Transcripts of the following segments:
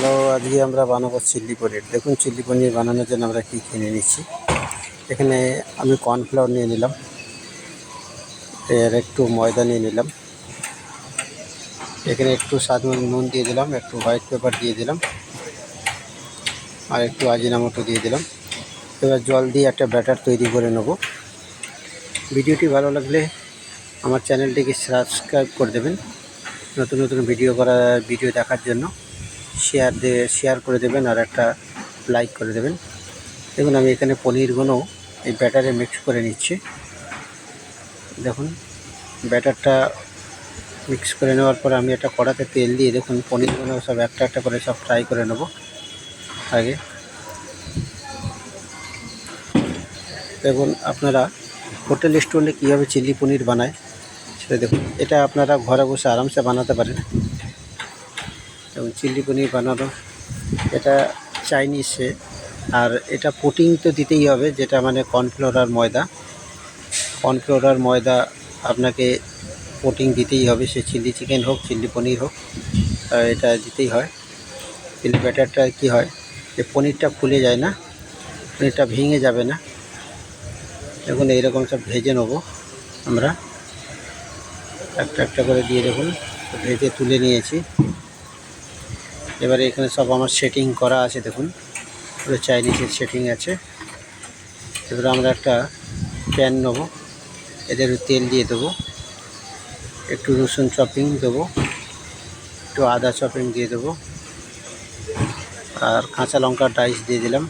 Hello, আজকে আমরা বানাবো চিল্লি পনির। দেখুন চিল্লি পনির বানানোর জন্য আমরা কী কিনে নিচ্ছি। এখানে আমি কর্নফ্লাওয়ার নিয়ে নিলাম, এর একটু ময়দা নিয়ে নিলাম, এখানে একটু স্বাদ মতো নুন দিয়ে দিলাম, একটু হোয়াইট পেপার দিয়ে দিলাম, আর একটু আজিনামোটো দিয়ে দিলাম। এবার জল দিয়ে একটা ব্যাটার তৈরি করে নেব। ভিডিওটি ভালো লাগলে আমার চ্যানেলটিকে সাবস্ক্রাইব করে দেবেন। নতুন নতুন ভিডিও দেখার জন্য শেয়ার করে দেবেন, আর একটা লাইক করে দেবেন। দেখুন আমি এখানে পনিরগুলো এই ব্যাটারে মিক্স করে নিচ্ছি। দেখুন ব্যাটারটা মিক্স করে নেওয়ার পর আমি একটা কড়াতে তেল দিয়ে দেখুন পনিরগুলো সব একটা একটা করে সব ফ্রাই করে নেব আগে। দেখুন আপনারা হোটেল রেস্টুরেন্টে কীভাবে চিলি পনির বানায় সেটা দেখুন, এটা আপনারা ঘরে বসে আরামসে বানাতে পারেন। এবং চিলি পনির বানানো এটা চাইনিজে, আর এটা পুটিং তো দিতেই হবে, যেটা মানে কর্নফ্লোর আর ময়দা আপনাকে পুটিং দিতেই হবে। সে চিলি চিকেন হোক চিলি পনির হোক, এটা দিতেই হয়। চিলি ব্যাটারটা কী হয়, যে পনিরটা ফুলে যায় না, পনিরটা ভেঙে যাবে না। দেখুন এইরকম সব ভেজে নেবো আমরা, একটা একটা করে দিয়ে দেখুন ভেজে তুলে নিয়েছি। এবারে এখানে সব আমার সেটিং করা আছে, দেখুন পুরো চাইনিজের সেটিং আছে। এবারে আমরা একটা প্যান নেবো, এদের তেল দিয়ে দেবো, একটু রসুন চপিং দেবো, একটু আদা চপিং দিয়ে দেবো, আর কাঁচা লঙ্কার ডাইস দিয়ে দিলাম।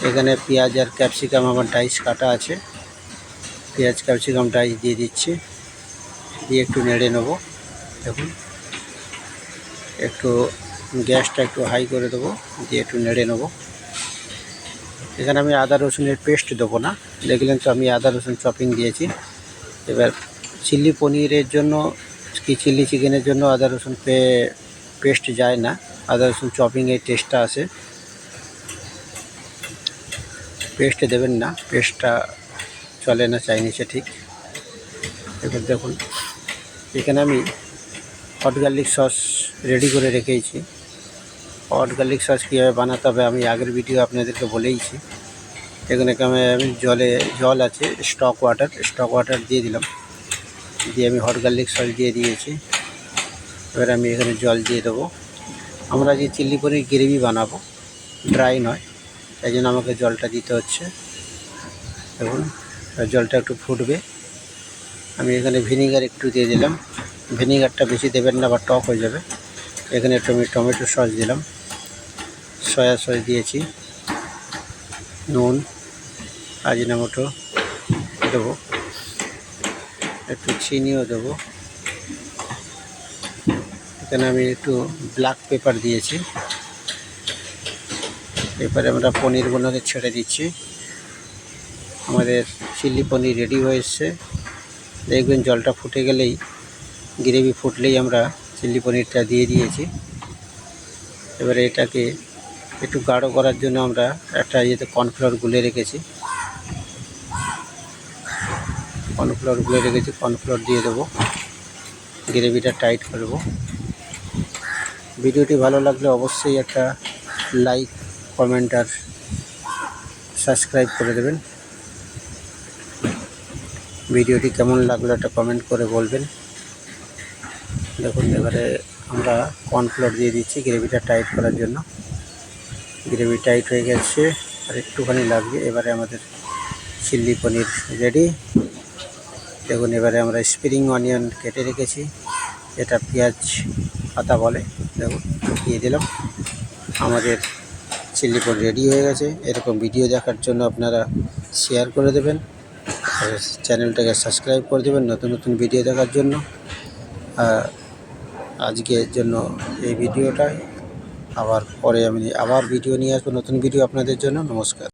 এখানে পেঁয়াজ আর ক্যাপসিকাম আমার ডাইস কাটা আছে, পেঁয়াজ ক্যাপসিকাম ডাইস দিয়ে দিচ্ছি, দিয়ে একটু নেড়ে নেবো। দেখুন একটু গ্যাসটা একটু হাই করে দেবো, দিয়ে একটু নেড়ে নেবো। এখানে আমি আদা রসুনের পেস্ট দেবো না, দেখলেন তো আমি আদা রসুন চপিং দিয়েছি। এবার চিলি পনিরের জন্য কি চিলি চিকেনের জন্য আদা রসুন পেস্ট যায় না, আদা রসুন চপিংয়ের টেস্টটা আসে। পেস্ট দেবেন না, পেস্টটা চলে না চাইনিজে ঠিক। এবার দেখুন এখানে আমি হট গার্লিক সস রেডি করে রেখেছি। হট গার্লিক সস কীভাবে বানাতে হবে আমি আগের ভিডিও আপনাদেরকে বলেইছি। এখানে আমি জল আছে, স্টক ওয়াটার দিয়ে দিলাম, দিয়ে আমি হট গার্লিক সস দিয়ে দিয়েছি। এবার আমি এখানে জল দিয়ে দেবো। আমরা যে চিলি পনির গ্রেভি বানাবো, ড্রাই নয়, তাই জন্য আমাকে জলটা দিতে হচ্ছে। দেখুন জলটা একটু ফুটবে, আমি এখানে ভিনিগার একটু দিয়ে দিলাম। ভিনিগারটা বেশি দেবেন না, আবার টক হয়ে যাবে। এখানে একটু আমি টমেটো সস দিলাম, সয়া সস দিয়েছি, নুন আজিনামোটো দেবো, একটু চিনিও দেবো। এখানে আমি একটু ব্ল্যাক পেপার দিয়েছি। এরপরে আমরা পনিরগুলোকে ছেড়ে দিচ্ছি। আমাদের চিলি পনির রেডি হয়ে এসছে। দেখবেন জলটা ফুটে গেলেই, গ্রেভি ফুটলেই আমরা চিলি পনিরটা দিয়ে দিয়েছি। এবারে এটাকে একটু গাঢ় করার জন্য আমরা একটা কর্নফ্লাওয়ার গুলে রেখেছি, কর্নফ্লাওয়ার দিয়ে দেবো, গ্রেভিটা টাইট করব। ভিডিওটি ভালো লাগলে অবশ্যই একটা লাইক, কমেন্ট আর সাবস্ক্রাইব করে দেবেন। ভিডিওটি কেমন লাগলো একটা কমেন্ট করে বলবেন। দেখুন এবারে আমরা কর্নফ্লাওয়ার দিয়ে দিচ্ছি গ্রেভিটা টাইট করার জন্য। গ্রেভি টাইট হয়ে গেছে, আর একটুখানি লাগবে। এবারে আমাদের চিলি পনির রেডি। দেখুন এবারে আমরা স্প্রিং অনিয়ন কেটে রেখেছি, এটা পেঁয়াজ পাতা বলে, দেখুন দিয়ে দিলাম। আমাদের চিলি পনির রেডি হয়ে গেছে। এরকম ভিডিও দেখার জন্য আপনারা শেয়ার করে দেবেন, চ্যানেলটাকে সাবস্ক্রাইব করে দেবেন নতুন নতুন ভিডিও দেখার জন্য। আজকের জন্য এই ভিডিওটাই, আবার পরে আমি ভিডিও নিয়ে আসবো, নতুন ভিডিও আপনাদের জন্য। নমস্কার।